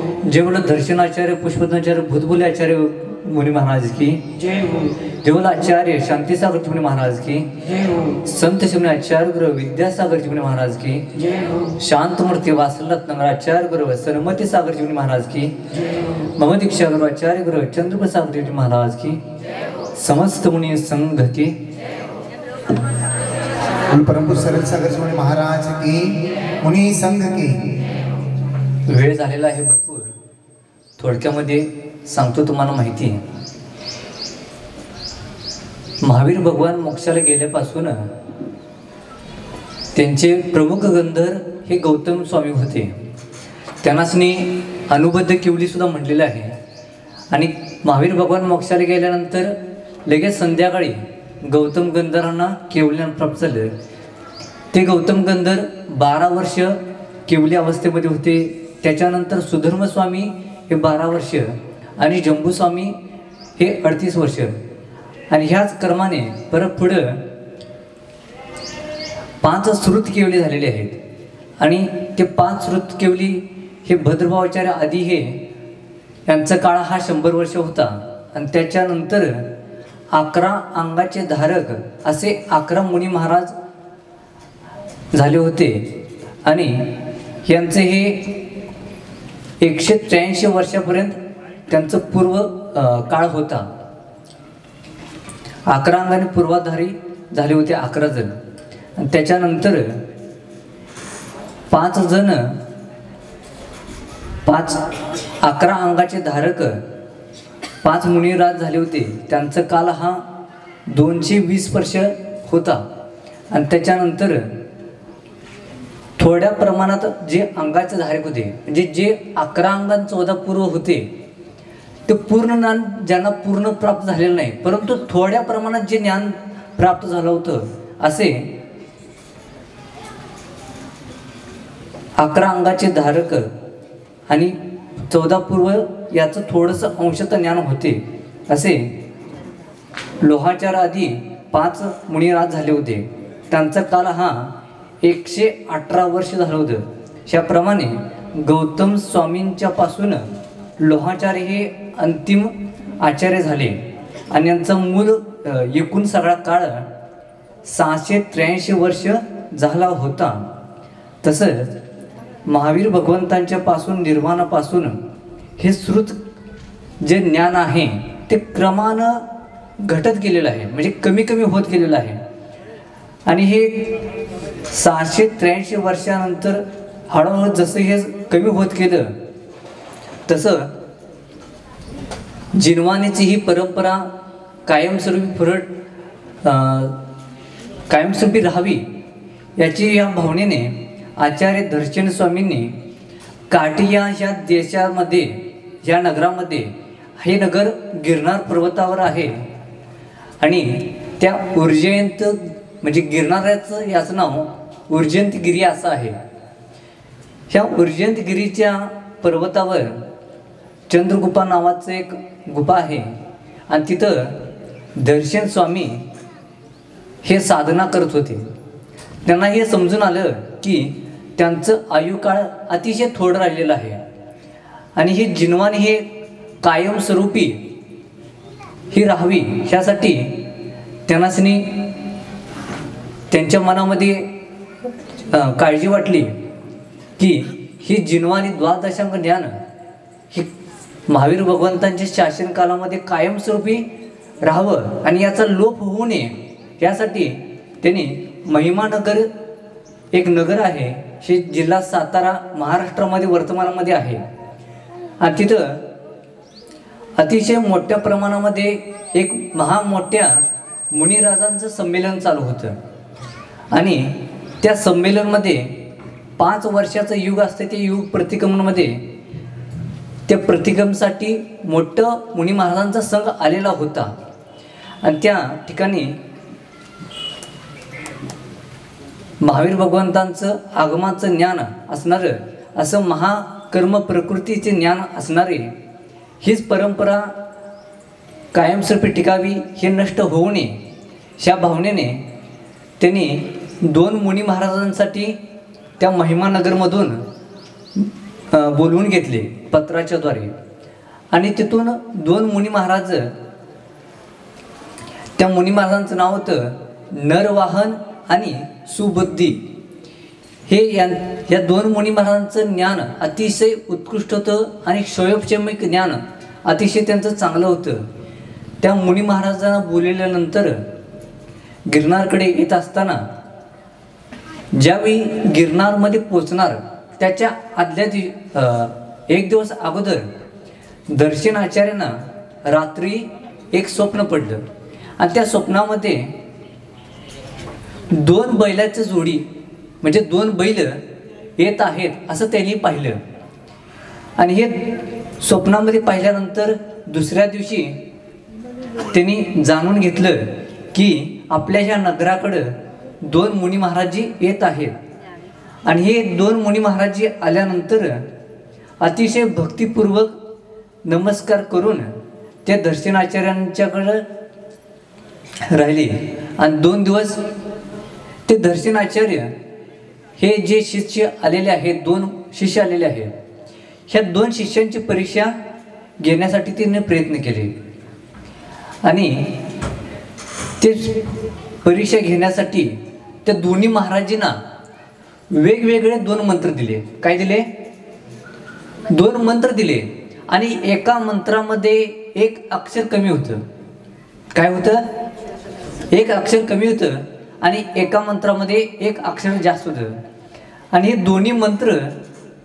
जय बोलो दर्शनाचार्य पुष्पनाचार्य भूतबुले आचार्य मुनि महाराज की जय हो। जय बोलो आचार्य शांति सागर जी मुनि महाराज की जय हो। संत शिवने आचार्य गुरु विद्यासागर जी मुनि महाराज की जय हो। शांत मूर्ति वासलत नगर आचार्य गुरु सरमती सागर जी मुनि महाराज की जय हो। मम दीक्षा गुरु आचार्य गुरु चंद्रप्रसाद जी महाराज की समस्त मुनि संघ की परमपूज्य सरल सागर जी मुनि महाराज की मुनि संघ की। वेळ झालेला आहे भरपूर, थोडक्यामध्ये सांगतो तुम्हाला माहिती. महावीर भगवान मोक्षाला गेल्यापासून त्यांचे प्रमुख गंधर हे गौतम स्वामी होते. त्यांनासनी अनुबद्ध किवली सुद्धा म्हटलेलं आहे. आणि महावीर भगवान मोक्षाला गेल्यानंतर लगेच संध्याकाळी गौतम गंधरांना केवल्यानं प्राप्त झालं. ते गौतम गंधर 12 वर्ष केवली अवस्थेमध्ये होते. त्याच्यानंतर सुधर्म स्वामी हे 12 वर्ष आणि जंबूस्वामी हे 38 वर्ष. आणि ह्याच क्रमाने परत पुढं 5 श्रुत केवली झालेले आहेत. आणि ते 5 श्रुत केवली हे भद्रभावाचार्य आधी हे यांचा काळ हा 100 वर्ष होता. आणि त्याच्यानंतर 11 अंगाचे धारक असे 11 मुनी महाराज झाले होते. आणि यांचे हे 183 वर्षापर्यंत त्यांचं पूर्व काळ होता. 11 अंगाने पूर्वाधारी झाले होते 11 जण. आणि त्याच्यानंतर 5 जण 11 अंगाचे धारक 5 मुनिराज झाले होते. त्यांचा काल हा 220 वर्ष होता. आणि त्याच्यानंतर थोड्या प्रमाणात जे अंगाचे धारक होते म्हणजे जे 11 अंगां 14 पूर्व होते ते पूर्ण ज्ञान ज्यांना पूर्ण प्राप्त झालेलं नाही, परंतु थोड्या प्रमाणात जे ज्ञान प्राप्त झालं होतं असे 11 अंगाचे धारक आणि 14 पूर्व याचं थोडंसं अंशतः ज्ञान होते असे लोहाचार आधी 5 मुनिराज झाले होते. त्यांचा काल हा 118 वर्ष झालं होतं. ह्याप्रमाणे गौतम स्वामींच्या पासून लोहाचार्य हे अंतिम आचार्य झाले. आणि यांचा मूल एकूण सगळा काळ 683 वर्ष झाला होता. तसंच महावीर भगवंतांच्या पासून निर्वाणापासून हे श्रुत जे ज्ञान आहे ते क्रमानं घटत गेलेलं आहे, म्हणजे कमी कमी होत गेलेलं आहे. आणि हे 683 वर्षानंतर हळूहळू जसं हे कमी होत गेलं तसं जिनवानीची ही परंपरा कायमस्वरूपी राहावी याची या भावनेने आचार्य दर्शन स्वामींनी काटिया ह्या देशामध्ये ह्या नगरामध्ये, हे नगर गिरनार पर्वतावर आहे. आणि त्या उर्जयंत म्हणजे गिरणाऱ्याचं याचं नाव उर्जयंतगिरी असं आहे. ह्या उर्जयंतगिरीच्या पर्वतावर चंद्रगुफा नावाचं एक गुफा आहे. आणि तिथं दर्शन स्वामी हे साधना करत होते. त्यांना हे समजून आलं की त्यांचं आयुकाळ अतिशय थोडं राहिलेलं आहे. आणि हे जिनवान हे कायमस्वरूपी ही राहावी ह्यासाठी त्यांनासनी त्यांच्या मनामध्ये काळजी वाटली की ही जिनवानी द्वादशांग ज्ञान ही महावीर भगवंतांच्या शासन कालामध्ये कायमस्वरूपी राहावं आणि याचा लोप होऊ नये यासाठी त्यांनी महिमानगर एक नगर आहे, हे जिल्हा सातारा महाराष्ट्रामध्ये वर्तमानामध्ये आहे. आणि तिथं अतिशय मोठ्या प्रमाणामध्ये एक मोठ्या मुनिराजांचं संमेलन चालू होतं. आणि त्या संमेलनमध्ये 5 वर्षाचं युग असते. ते युग प्रतिक्रमणामध्ये त्या प्रतिक्रमसाठी मोठं मुनी महाराजांचा संघ आलेला होता. आणि त्या ठिकाणी महावीर भगवंतांचं आगमाचं ज्ञान असणारं असं महाकर्म प्रकृतीचे ज्ञान असणारे हीच परंपरा कायमस्वरूपी टिकावी, हे नष्ट होऊ नये ह्या भावनेने त्यांनी 2 मुनी महाराजांसाठी त्या महिमानगरमधून बोलवून घेतले पत्राच्या द्वारे आणि तिथून 2 मुनी महाराज, त्या मुनी महाराजांचं नाव होतं नरवाहन आणि सुबुद्धी. हे या 2 मुनी महाराजांचं ज्ञान अतिशय उत्कृष्ट होतं आणि स्वयंक्षमिक ज्ञान अतिशय त्यांचं चांगलं होतं. त्या मुनी महाराजांना बोलवल्यानंतर गिरनारकडे येत असताना ज्यावेळी गिरनारमध्ये पोचणार त्याच्या एक दिवस अगोदर दर्शनाचार्यांना रात्री एक स्वप्न पडलं आणि त्या स्वप्नामध्ये 2 बैलाचं जोडी म्हणजे 2 बैल येत आहेत असं त्यांनी पाहिलं. आणि हे स्वप्नामध्ये पाहिल्यानंतर दुसऱ्या दिवशी त्यांनी जाणून घेतलं की आपल्या ह्या नगराकडं 2 मुनी महाराजी येत आहेत. आणि हे 2 मुनी महाराजी आल्यानंतर अतिशय भक्तिपूर्वक नमस्कार करून त्या दर्शनाचार्यांच्याकडं राहिले. आणि 2 दिवस ते दर्शनाचार्य हे जे शिष्य आलेले आहेत, 2 शिष्य आलेले आहेत, ह्या 2 शिष्यांची परीक्षा घेण्यासाठी तिने प्रयत्न केले. आणि ते परीक्षा घेण्यासाठी त्या दोन्ही महाराजांना वेगवेगळे 2 मंत्र दिले. काय दिले? 2 मंत्र दिले. आणि एका मंत्रामध्ये एक अक्षर कमी होतं. काय होतं? एक अक्षर कमी होतं आणि एका मंत्रामध्ये एक अक्षर जास्त होतं. आणि हे दोन्ही मंत्र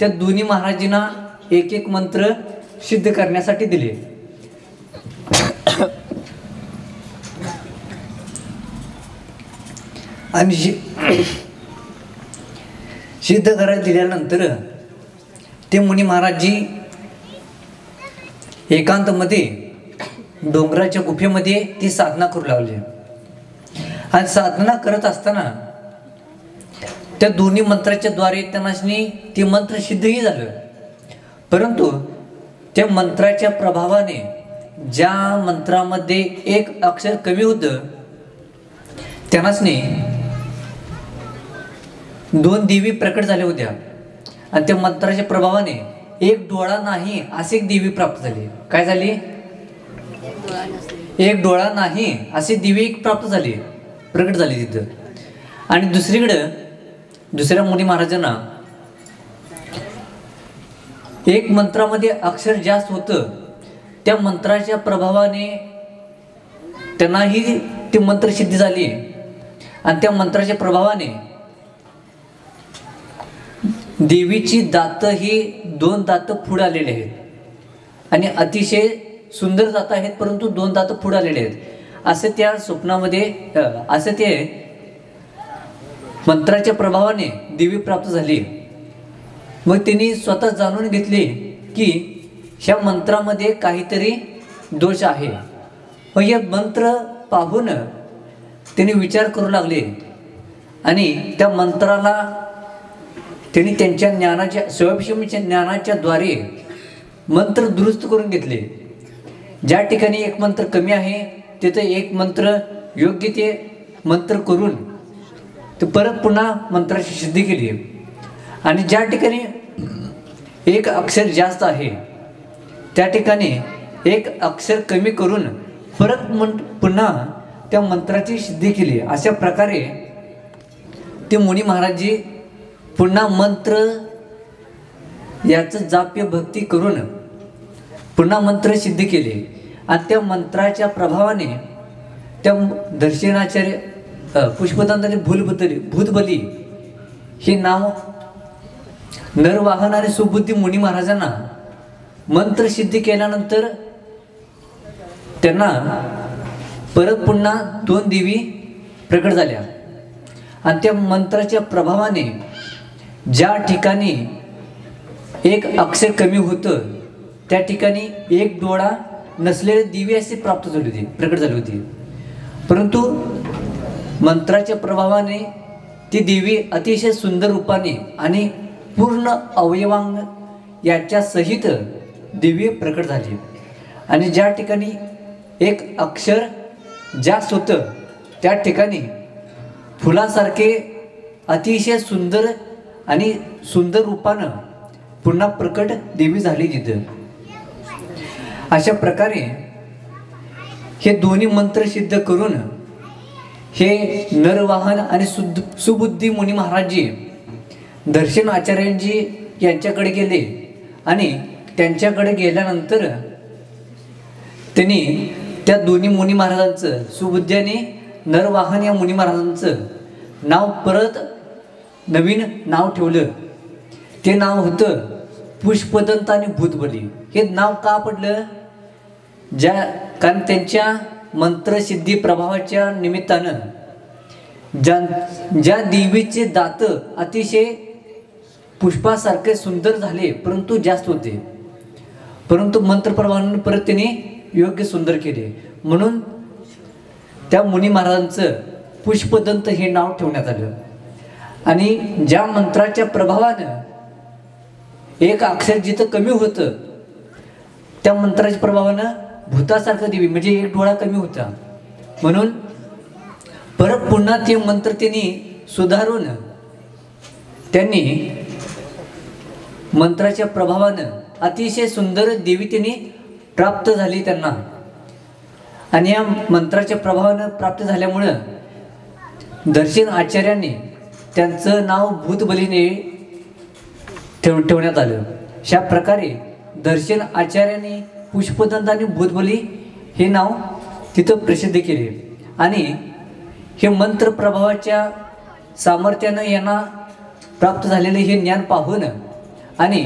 त्या दोन्ही महाराजांना एक मंत्र सिद्ध करण्यासाठी दिले. आणि सिद्ध करायला दिल्यानंतर ते मुनी महाराजजी एकांतमध्ये डोंगराच्या गुफेमध्ये ती साधना करू लागली. आणि साधना करत असताना त्या दोन्ही मंत्राच्या द्वारे त्यांना ते मंत्र सिद्धही झालं. परंतु त्या मंत्राच्या प्रभावाने ज्या मंत्रामध्ये एक अक्षर कमी होतं त्यांनाच 2 देवी प्रकट झाल्या होत्या. आणि त्या मंत्राच्या प्रभावाने एक डोळा नाही असे एक देवी प्राप्त झाली. काय झाली? एक डोळा नाही असे देवी प्राप्त झाली, प्रकट झाली तिथं. आणि दुसरीकडं दुसऱ्या मुनी महाराजांना एक मंत्रामध्ये अक्षर जास्त होतं, त्या मंत्राच्या प्रभावाने त्यांनाही ते मंत्र सिद्धी झाली. आणि त्या मंत्राच्या प्रभावाने देवीची दात ही 2 दात पुढे आलेले आहेत. आणि अतिशय सुंदर दात आहेत, परंतु 2 दात पुढे आलेले आहेत. असं त्या स्वप्नामध्ये असं ते मंत्राच्या प्रभावाने देवी प्राप्त झाली. मग त्यांनी स्वतः जाणून घेतले की ह्या मंत्रामध्ये काहीतरी दोष आहे. मग हे मंत्र पाहून त्यांनी विचार करू लागले आणि त्या मंत्राला त्यांनी त्यांच्या ज्ञानाच्या स्वयंक्षमीच्या ज्ञानाच्या द्वारे मंत्र दुरुस्त करून घेतले. ज्या ठिकाणी एक मंत्र कमी आहे तिथे एक मंत्र योग्य ते मंत्र करून ते परत पुन्हा मंत्राची सिद्धी केली. आणि ज्या ठिकाणी एक अक्षर जास्त आहे त्या ठिकाणी एक अक्षर कमी करून परत पुन्हा त्या मंत्राची सिद्धी केली. अशा प्रकारे ते मुनी महाराजजी पुन्हा मंत्र याचं जाप्य भक्ती करून पुन्हा मंत्र सिद्ध केले. आणि त्या मंत्राच्या प्रभावाने त्या दर्शनाचार्य पुष्पदंताचे भूतबली हे नाव नरवाहन आणि सुबुद्धी मुनी महाराजांना मंत्र सिद्धी केल्यानंतर त्यांना परत पुन्हा 2 देवी प्रकट झाल्या. आणि त्या मंत्राच्या प्रभावाने ज्या ठिकाणी एक अक्षर कमी होतं त्या ठिकाणी एक डोळा नसलेले दिवे असे प्राप्त झाले होते, प्रकट झाली होती. परंतु मंत्राच्या प्रभावाने ती देवी अतिशय सुंदर रूपाने आणि पूर्ण अवयवांग याच्या सहित दिव्य प्रकट झाली. आणि ज्या ठिकाणी एक अक्षर जास्त होतं त्या ठिकाणी फुलासारखे अतिशय सुंदर आणि सुंदर रूपानं पुन्हा प्रकट देवी झाली तिथं. अशा प्रकारे हे दोन्ही मंत्र सिद्ध करून हे नरवाहन आणि सुबुद्धी मुनी महाराजजी दर्शन आचार्यांजी यांच्याकडे गेले आणि त्यांच्याकडे गेल्यानंतर त्यांनी त्या दोन्ही मुनी महाराजांचं, सुबुद्धी आणि नरवाहन या मुनी महाराजांचं नाव परत नवीन नाव ठेवलं. ते नाव होतं पुष्पदंत आणि भूतबली. हे नाव का पडलं? कारण त्यांच्या मंत्रसिद्धी प्रभावाच्या निमित्तानं ज्या देवीचे दात अतिशय पुष्पासारखे सुंदर झाले, परंतु जास्त होते, परंतु मंत्रप्रभावाने परत त्यांनी योग्य सुंदर केले, म्हणून त्या मुनी महाराजांचं पुष्पदंत हे नाव ठेवण्यात आलं. आणि ज्या मंत्राच्या प्रभावानं एक अक्षर जिथं कमी होतं त्या मंत्राच्या प्रभावानं भूतासारखं देवी म्हणजे एक डोळा कमी होता, म्हणून परत पुन्हा ते मंत्र त्यांनी सुधारून त्यांनी मंत्राच्या प्रभावानं अतिशय सुंदर देवी त्यांनी प्राप्त झाली त्यांना. आणि या मंत्राच्या प्रभावानं प्राप्त झाल्यामुळं दर्शन आचार्यांनी त्यांचं नाव भूतबलीने ठेवण्यात आलं. अशा प्रकारे दर्शन आचार्यांनी पुष्पदंत आणि भूतबली हे नाव तिथं प्रसिद्ध केले. आणि हे मंत्र प्रभावाच्या सामर्थ्यानं यांना प्राप्त झालेले हे ज्ञान पाहून आणि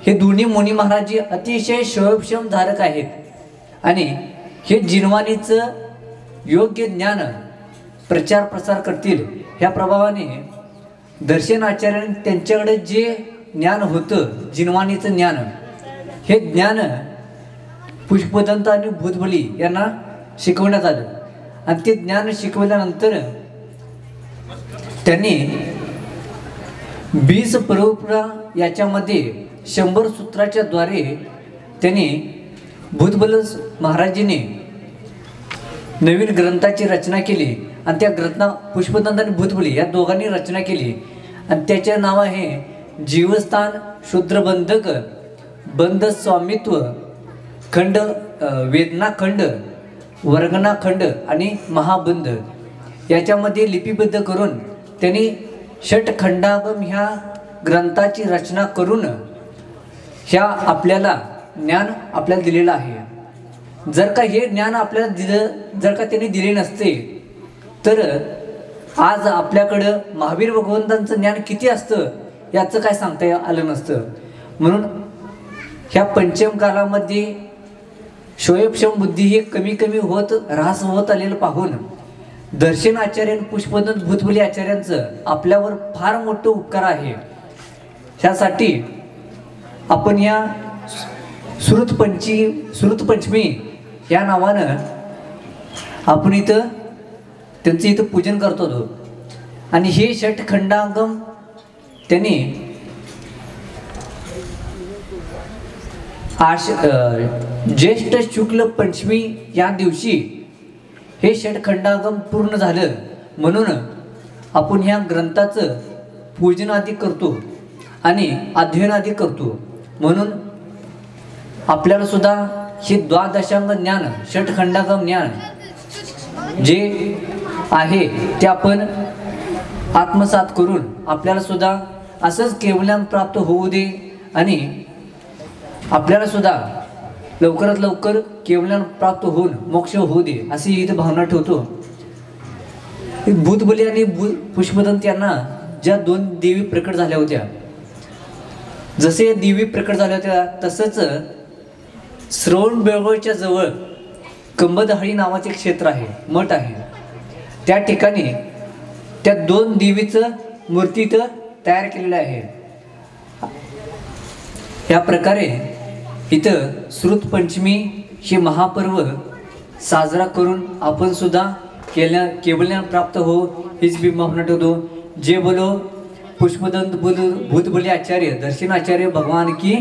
हे दोन्ही मुनी महाराज अतिशय शोभक्षम धारक आहेत आणि हे जिनवाणीचं योग्य ज्ञान प्रचार प्रसार करतील. ह्या प्रभावाने दर्शन आचार्यांनी त्यांच्याकडे जे ज्ञान होतं, जिनवाणीचं ज्ञान, हे ज्ञान पुष्पदंत आणि भूतबली यांना शिकवण्यात आलं. आणि ते ज्ञान शिकवल्यानंतर त्यांनी 20 परंपरा याच्यामध्ये 100 सूत्राच्या द्वारे त्यांनी भूतबल महाराजींनी नवीन ग्रंथाची रचना केली. आणि त्या ग्रंथा पुष्पदंत आणि भूतबली या दोघांनी रचना केली. आणि त्याचे नाव आहे जीवस्थान, शूद्रबंधक, बंध स्वामित्व खंड, वेदनाखंड, वर्गनाखंड आणि महाबंध. याच्यामध्ये लिपिबद्ध करून त्यांनी षटखंडागम ह्या ग्रंथाची रचना करून ह्या आपल्याला ज्ञान आपल्याला दिलेलं आहे. जर का हे ज्ञान आपल्याला दिलं, जर का त्यांनी दिले नसते तर आज आपल्याकडं महावीर भगवंतांचं ज्ञान किती असतं याचं काय सांगता आलं नसतं. म्हणून ह्या पंचम कालामध्ये शोयक्षम बुद्धी हे कमी कमी होत ऱ्हास होत आलेलं पाहून दर्शन आचार्य पुष्पदंत भूतबली आचार्यांचं आपल्यावर फार मोठं उपकार आहे. ह्यासाठी आपण या श्रुतपंचमी या नावानं आपण इथं त्यांचं इथं पूजन करतो. आणि हे षटखंडागम त्यांनी ज्येष्ठ शुक्ल पंचमी या दिवशी हे षटखंडागम पूर्ण झालं, म्हणून आपण ह्या ग्रंथाचं पूजन आदी करतो आणि अध्ययन आदी करतो. म्हणून आपल्याला सुद्धा हे द्वादशांग ज्ञान, षटखंडागम ज्ञान जे आहे ते आपण आत्मसात करून आपल्याला सुद्धा असंच केवल्यान प्राप्त होऊ दे आणि आपल्याला सुद्धा लवकरात लवकर केवल्यान प्राप्त होऊन मोक्ष होऊ दे अशी इथं भावना ठेवतो. भूतबली आणि पुष्पदंत यांना ज्या 2 देवी प्रकट झाल्या होत्या, जसे देवी प्रकट झाल्या होत्या तसंच श्रवण बेळगावच्या जवळ कंबदहळी नावाचे क्षेत्र आहे, मठ आहे. त्या ठिकाणी त्या 2 देवीचं मूर्ती इथं तयार केलेलं आहे. या प्रकारे इथं श्रुतपंचमी हे महापर्व साजरा करून आपण सुद्धा केवल्यान प्राप्त हो हीच मी भावना ठेवतो. जे बोलो पुष्पदंत भूतबली आचार्य दर्शन आचार्य भगवान की